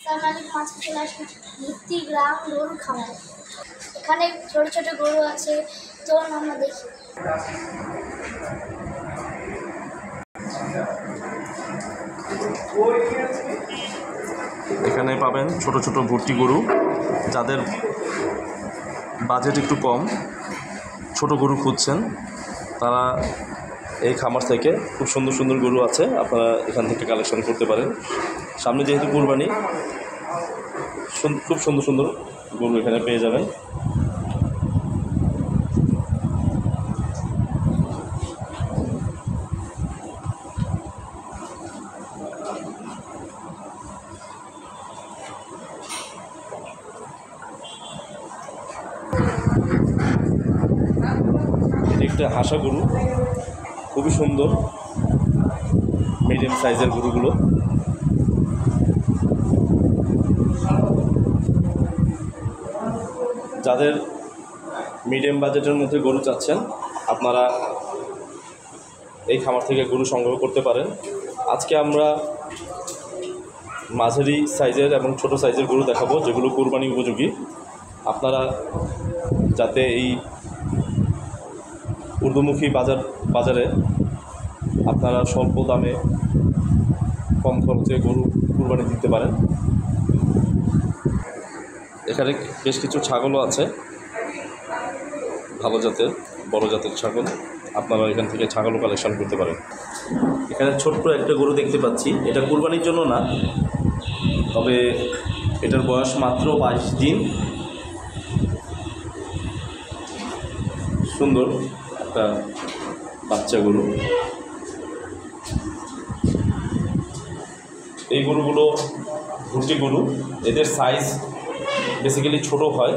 তার মালিক মাছকে চলে আসবে ভর্তি গ্রাম গরু খামার। এখানে ছোট ছোট গরু আছে, চলুন আমরা দেখি। এখানে পাবেন ছোট ছোট ভর্তি গরু। যাদের বাজেট একটু কম, ছোট গরু খুঁজছেন, তারা এই খামার থেকে খুব সুন্দর সুন্দর গরু আছে, আপনারা এখান থেকে কালেকশন করতে পারেন। সামনে যেহেতু কুরবানি, খুব সুন্দর সুন্দর গরু এখানে পেয়ে যাবেন। এটি একটা হাসা গরু, খুবই সুন্দর, মিডিয়াম সাইজের গরুগুলো। যাদের মিডিয়াম বাজেটের মধ্যে গরু চাচ্ছেন, আপনারা এই খামার থেকে গরু সংগ্রহ করতে পারেন। আজকে আমরা মাঝারি সাইজের এবং ছোট সাইজের গরু দেখাবো, যেগুলো কুরবানি উপযোগী। আপনারা যাতে এই ঊর্ধ্বমুখী বাজারে আপনারা স্বল্প দামে কম খরচে গরু কুরবানি দিতে পারেন। এখানে বেশ কিছু ছাগলও আছে, ভালো জাতের, বড় জাতের ছাগল। আপনারা এখান থেকে ছাগলও কালেকশন করতে পারেন। এখানে ছোট্ট একটা গরু দেখতে পাচ্ছি, এটা কুরবানির জন্য না, তবে এটার বয়স মাত্র 22 দিন। সুন্দর একটা বাচ্চা গরু। এই গরুগুলো ভুট্টি গরু, এদের সাইজ বেসিক্যালি ছোট হয়।